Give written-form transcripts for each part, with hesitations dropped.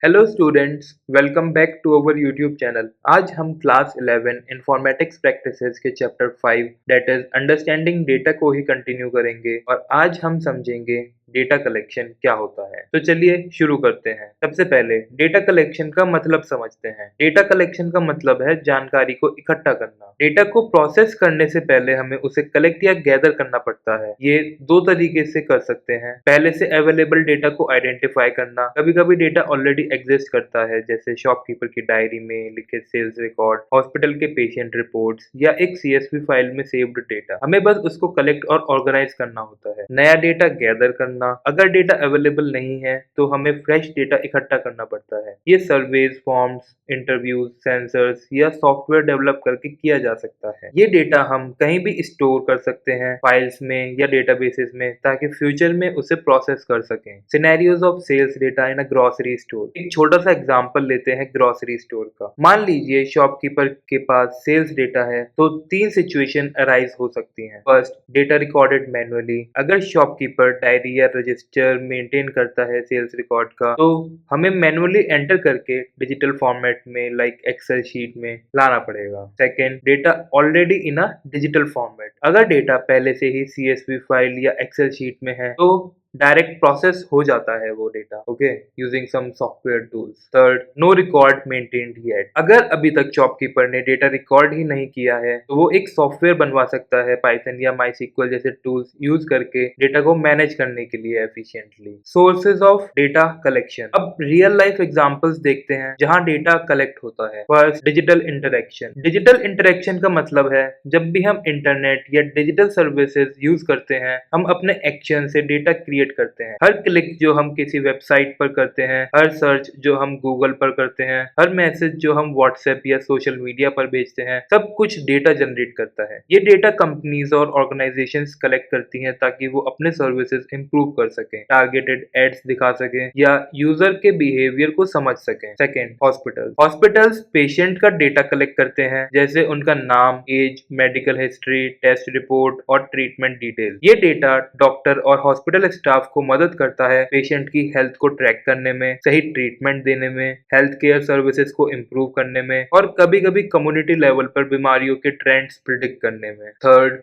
Hello students, welcome back to our YouTube channel. आज हम class 11 informatics practices के chapter 5 that is understanding data को ही continue करेंगे और आज हम समझेंगे डेटा कलेक्शन क्या होता है। तो चलिए शुरू करते हैं। सबसे पहले डेटा कलेक्शन का मतलब समझते हैं। डेटा कलेक्शन का मतलब है जानकारी को इकट्ठा करना। डेटा को प्रोसेस करने से पहले हमें उसे कलेक्ट या गैदर करना पड़ता है। ये दो तरीके से कर सकते हैं। पहले से अवेलेबल डेटा को आइडेंटिफाई करना। कभी कभी डेटा ऑलरेडी एग्जिस्ट करता है, जैसे शॉपकीपर की डायरी में लिखे सेल्स रिकॉर्ड, हॉस्पिटल के पेशेंट रिपोर्ट्स या एक CSV फाइल में सेव्ड डेटा। हमें बस उसको कलेक्ट और ऑर्गेनाइज करना होता है। नया डेटा गैदर करना। अगर डेटा अवेलेबल नहीं है तो हमें फ्रेश डेटा इकट्ठा करना पड़ता है। ये सर्वेज, फॉर्म्स, इंटरव्यूज, सेंसर्स या सॉफ्टवेयर डेवलप करके किया जा सकता है। ये डेटा हम कहीं भी स्टोर कर सकते हैं, फाइल्स में या डेटाबेसेस में, ताकि फ्यूचर में उसे प्रोसेस कर सकें। Scenarios of sales data in a grocery store. एक छोटा सा एग्जांपल लेते हैं ग्रोसरी स्टोर का। मान लीजिए शॉपकीपर के पास सेल्स डेटा है तो तीन सिचुएशन अराइज हो सकती हैं। First, data recorded manually. अगर शॉपकीपर डायरी या रजिस्टर मेंटेन करता है सेल्स रिकॉर्ड का, तो हमें मैनुअली एंटर करके डिजिटल फॉर्मेट में लाइक एक्सेल शीट में लाना पड़ेगा। Second, data already in a digital format. अगर डेटा पहले से ही CSV फाइल या एक्सेल शीट में है तो डायरेक्ट प्रोसेस हो जाता है वो data, okay, using some software tools. Third, no record maintained yet. अगर अभी तक शॉपकीपर ने डेटा रिकॉर्ड ही नहीं किया है तो वो एक सॉफ्टवेयर बनवा सकता है पाइथन या MySQL जैसे टूल्स यूज करके डेटा को मैनेज करने के लिए efficiently. Sources of data collection. अब रियल लाइफ एग्जांपल्स देखते हैं जहां डेटा कलेक्ट होता है। First, digital interaction. Digital interaction का मतलब है जब भी हम इंटरनेट या डिजिटल सर्विसेज यूज करते हैं, हम अपने एक्शन से डेटा क्रिएट करते हैं। हर क्लिक जो हम किसी वेबसाइट पर करते हैं, हर सर्च जो हम गूगल पर करते हैं, हर मैसेज जो हम व्हाट्सएप या सोशल मीडिया पर भेजते हैं, सब कुछ डेटा जनरेट करता है। ये डेटा कंपनीज और ऑर्गेनाइजेशंस कलेक्ट करती हैं ताकि वो अपने सर्विसेज इंप्रूव कर सकें, टारगेटेड एड्स दिखा सकें या यूजर के बिहेवियर को समझ सकें। सेकेंड, हॉस्पिटल्स पेशेंट का डेटा कलेक्ट करते हैं, जैसे उनका नाम, age, medical history, test report और ट्रीटमेंट डिटेल। ये डेटा डॉक्टर और हॉस्पिटल स्टाफ को मदद करता है पेशेंट की हेल्थ को ट्रैक करने में, सही ट्रीटमेंट देने में, हेल्थ केयर सर्विसेज को इम्प्रूव करने में और कभी कभी कम्युनिटी लेवल पर बीमारियों के ट्रेंड्स प्रिडिक्ट करने में। थर्ड,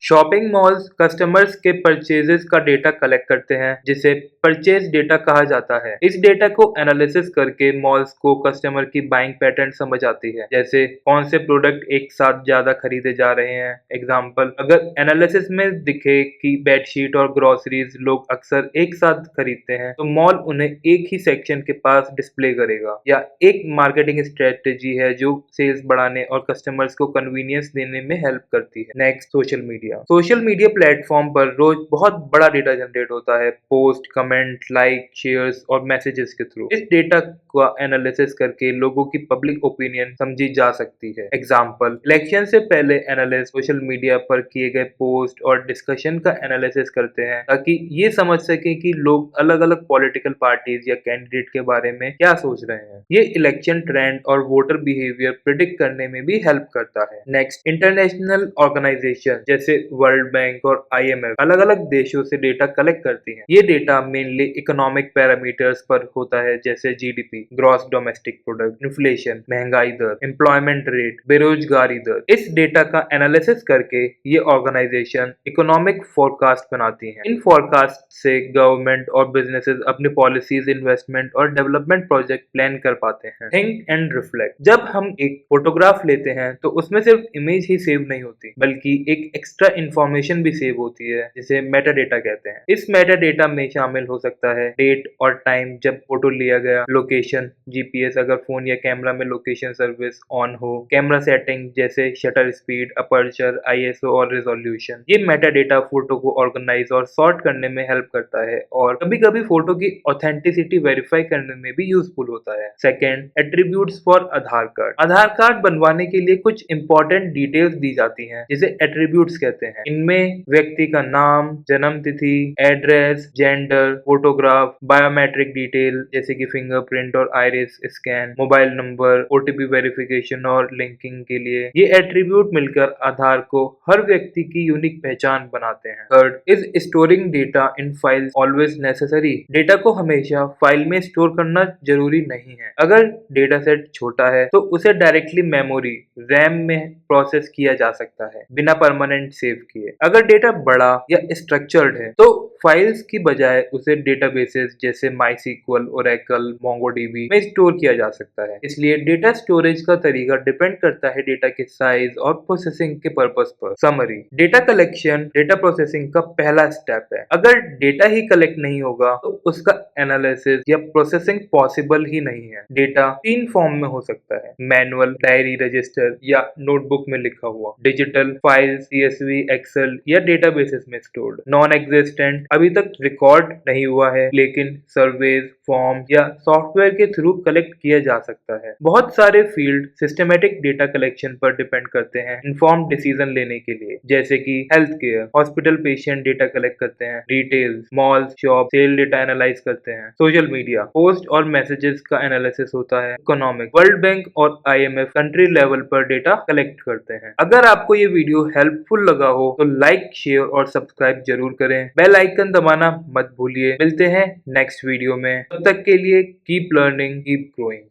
शॉपिंग मॉल्स कस्टमर्स के परचेजेस का डेटा कलेक्ट करते हैं, जिसे परचेज डेटा कहा जाता है। इस डेटा को एनालिसिस करके मॉल्स को कस्टमर की बाइंग पैटर्न समझ आती है, जैसे कौन से प्रोडक्ट एक साथ ज्यादा खरीदे जा रहे हैं। एग्जाम्पल, अगर एनालिसिस में दिखे कि बेडशीट और ग्रोसरीज लोग अक्सर एक साथ खरीदते हैं तो मॉल उन्हें एक ही सेक्शन के पास डिस्प्ले करेगा। या एक मार्केटिंग स्ट्रेटेजी है जो सेल्स बढ़ाने और कस्टमर्स को कन्वीनियंस देने में हेल्प करती है। नेक्स्ट, सोशल मीडिया प्लेटफॉर्म पर रोज बहुत बड़ा डेटा जनरेट होता है, पोस्ट, कमेंट, लाइक, शेयर्स और मैसेजेस के थ्रू। इस डेटा का एनालिसिस करके लोगों की पब्लिक ओपिनियन समझी जा सकती है। एग्जाम्पल, इलेक्शन से पहले एनालिस्ट सोशल मीडिया पर किए गए पोस्ट और डिस्कशन का एनालिसिस करते हैं ताकि ये समझ सके कि लोग अलग अलग पॉलिटिकल पार्टीज या कैंडिडेट के बारे में क्या सोच रहे हैं। ये इलेक्शन ट्रेंड और वोटर बिहेवियर प्रिडिक्ट करने में भी हेल्प करता है। नेक्स्ट, इंटरनेशनल ऑर्गेनाइजेशन जैसे वर्ल्ड बैंक और IMF अलग अलग देशों से डेटा कलेक्ट करती हैं। ये डेटा मेनली इकोनॉमिक पैरामीटर्स पर होता है, जैसे GDP, gross domestic product, inflation, महंगाई दर, एम्प्लॉयमेंट रेट, बेरोजगारी दर। इस डेटा का एनालिसिस करके ये ऑर्गेनाइजेशन इकोनॉमिक फोरकास्ट बनाती हैं। इन फोरकास्ट से गवर्नमेंट और बिजनेसेस अपनी पॉलिसीज, इन्वेस्टमेंट और डेवलपमेंट प्रोजेक्ट प्लान कर पाते हैं। Think and reflect. जब हम एक फोटोग्राफ लेते हैं तो उसमें सिर्फ इमेज ही सेव नहीं होती, बल्कि एक एक्स्ट्रा इंफॉर्मेशन भी सेव होती है, जिसे मेटा डेटा कहते हैं। इस मेटा डेटा में शामिल हो सकता है डेट और टाइम जब फोटो लिया गया, लोकेशन, GPS अगर फोन या कैमरा में लोकेशन सर्विस ऑन हो, कैमरा सेटिंग जैसे शटर स्पीड, अपर्चर, ISO और रिजोल्यूशन। ये मेटा डेटा फोटो को ऑर्गेनाइज और सॉर्ट करने में हेल्प करता है और कभी कभी फोटो की ऑथेंटिसिटी वेरीफाई करने में भी यूजफुल होता है। Second, attributes for Aadhaar card. Aadhaar card बनवाने के लिए कुछ इंपॉर्टेंट डिटेल्स दी जाती हैं, जिसे एट्रीब्यूट्स कहते हैं। इनमें व्यक्ति का नाम, जन्म तिथि, address, gender, photograph, biometric detail जैसे कि फिंगरप्रिंट और iris scan, mobile number, OTP verification और लिंकिंग के लिए। ये एट्रीब्यूट मिलकर आधार को हर व्यक्ति की यूनिक पहचान बनाते हैं। Third is storing data data in files always necessary? Data को हमेशा फाइल में स्टोर करना जरूरी नहीं है। अगर डेटा सेट छोटा है तो उसे डायरेक्टली मेमोरी रैम में प्रोसेस किया जा सकता है बिना परमानेंट सेव किए। अगर डेटा बड़ा या स्ट्रक्चर्ड है तो फाइल्स की बजाय उसे डेटाबेसेस जैसे माईसीक्वल, ओरेकल, मोंगोडीबी में स्टोर किया जा सकता है। इसलिए डेटा स्टोरेज का तरीका डिपेंड करता है डेटा के साइज और प्रोसेसिंग के पर्पस पर। Summary: data collection data processing का पहला स्टेप है। अगर डेटा ही कलेक्ट नहीं होगा तो उसका एनालिसिस या प्रोसेसिंग पॉसिबल ही नहीं है। डेटा तीन फॉर्म में हो सकता है: मैनुअल, डायरी, रजिस्टर या नोटबुक में लिखा हुआ; डिजिटल, फाइल्स, सीएसवी, एक्सेल या डेटाबेसेस में स्टोर्ड; नॉन एग्जिस्टेंट, अभी तक रिकॉर्ड नहीं हुआ है लेकिन सर्वेज, फॉर्म या सॉफ्टवेयर के थ्रू कलेक्ट किया जा सकता है। बहुत सारे फील्ड सिस्टमेटिक डेटा कलेक्शन पर डिपेंड करते हैं इन्फॉर्म डिसीजन लेने के लिए, जैसे कि health care, hospital patient data collect करते हैं; retail, malls, shop, sale data analyse करते हैं; सोशल मीडिया, पोस्ट और मैसेजेस का एनालिसिस होता है; इकोनॉमिक, वर्ल्ड बैंक और आईएमएफ कंट्री लेवल पर डेटा कलेक्ट करते हैं। अगर आपको ये वीडियो हेल्पफुल लगा हो तो लाइक, शेयर और सब्सक्राइब जरूर करें। बेल आइकन दबाना मत भूलिए। मिलते हैं नेक्स्ट वीडियो में, तब तक के लिए कीप लर्निंग, कीप ग्रोइंग।